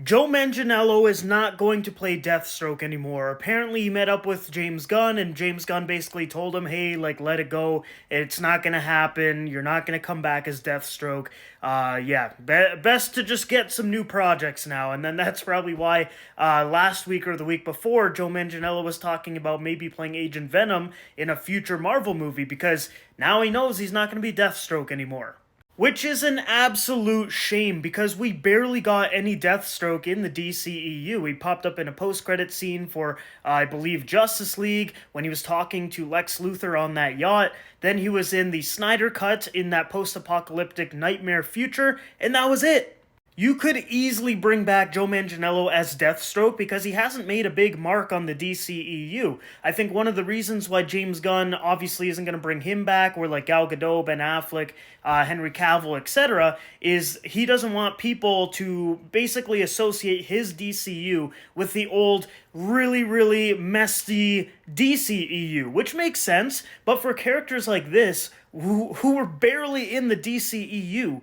Joe Manganiello is not going to play Deathstroke anymore. Apparently, he met up with James Gunn, and James Gunn basically told him, hey, like, let it go. It's not going to happen. You're not going to come back as Deathstroke. Best to just get some new projects now. And then that's probably why last week or the week before, Joe Manganiello was talking about maybe playing Agent Venom in a future Marvel movie, because now he knows he's not going to be Deathstroke anymore. Which is an absolute shame because we barely got any Deathstroke in the DCEU. He popped up in a post-credit scene for, I believe, Justice League when he was talking to Lex Luthor on that yacht. Then he was in the Snyder Cut in that post-apocalyptic nightmare future, and that was it. You could easily bring back Joe Manganiello as Deathstroke because he hasn't made a big mark on the DCEU. I think one of the reasons why James Gunn obviously isn't going to bring him back, or like Gal Gadot, Ben Affleck, Henry Cavill, etc., is he doesn't want people to basically associate his DCU with the old, really, really messy DCEU, which makes sense, but for characters like this, who were barely in the DCEU,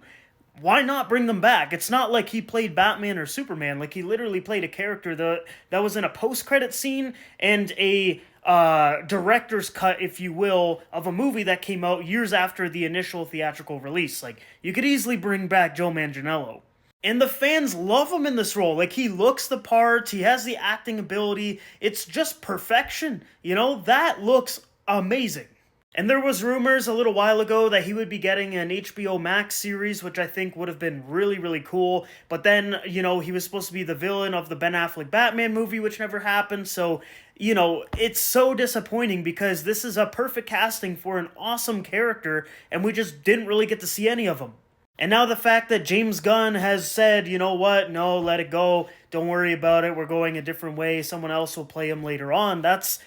why not bring them back? It's not like he played Batman or Superman. Like, he literally played a character that was in a post-credit scene and a director's cut, if you will, of a movie that came out years after the initial theatrical release. Like, you could easily bring back Joe Manganiello. And the fans love him in this role. Like, he looks the part, he has the acting ability. It's just perfection. You know, that looks amazing. And there was rumors a little while ago that he would be getting an HBO Max series, which I think would have been really, really cool. But then, you know, he was supposed to be the villain of the Ben Affleck Batman movie, which never happened. So, you know, it's so disappointing because this is a perfect casting for an awesome character, and we just didn't really get to see any of them. And now the fact that James Gunn has said, you know what, no, let it go, don't worry about it, we're going a different way, someone else will play him later on, that's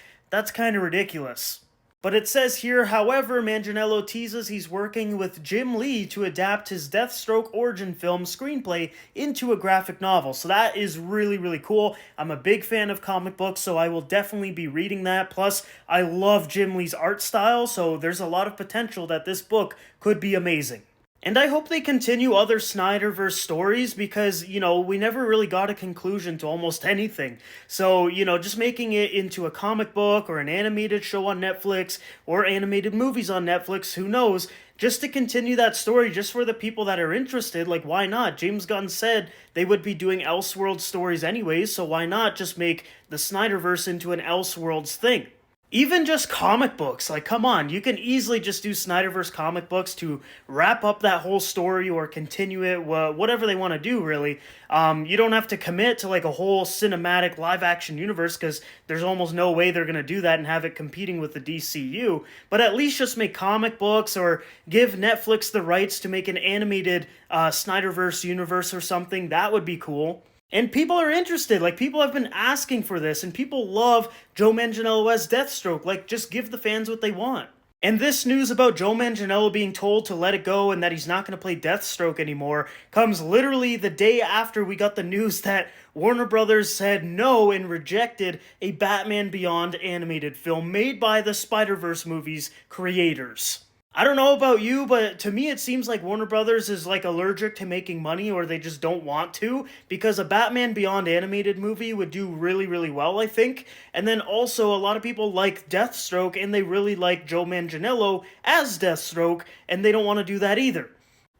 kind of ridiculous. But it says here, however, Manganiello teases he's working with Jim Lee to adapt his Deathstroke origin film screenplay into a graphic novel. So that is really, really cool. I'm a big fan of comic books, so I will definitely be reading that. Plus, I love Jim Lee's art style, so there's a lot of potential that this book could be amazing. And I hope they continue other Snyderverse stories because, you know, we never really got a conclusion to almost anything. So, you know, just making it into a comic book or an animated show on Netflix or animated movies on Netflix, who knows, just to continue that story just for the people that are interested, like, why not? James Gunn said they would be doing Elseworld stories anyways, so why not just make the Snyderverse into an Elseworlds thing? Even just comic books, like, come on, you can easily just do Snyderverse comic books to wrap up that whole story or continue it, whatever they want to do, really. You don't have to commit to, like, a whole cinematic live-action universe, because there's almost no way they're going to do that and have it competing with the DCU, but at least just make comic books or give Netflix the rights to make an animated Snyderverse universe or something. That would be cool. And people are interested, like, people have been asking for this, and people love Joe Manganiello as Deathstroke. Like, just give the fans what they want. And this news about Joe Manganiello being told to let it go and that he's not going to play Deathstroke anymore comes literally the day after we got the news that Warner Brothers said no and rejected a Batman Beyond animated film made by the Spider-Verse movies creators. I don't know about you, but to me it seems like Warner Brothers is like allergic to making money, or they just don't want to, because a Batman Beyond animated movie would do really, really well, I think. And then also a lot of people like Deathstroke and they really like Joe Manganiello as Deathstroke, and they don't want to do that either.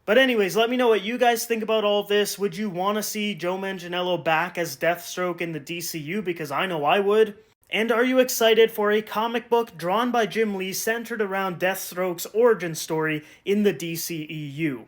But anyways, let me know what you guys think about all of this. Would you want to see Joe Manganiello back as Deathstroke in the DCU? Because I know I would. And are you excited for a comic book drawn by Jim Lee centered around Deathstroke's origin story in the DCEU?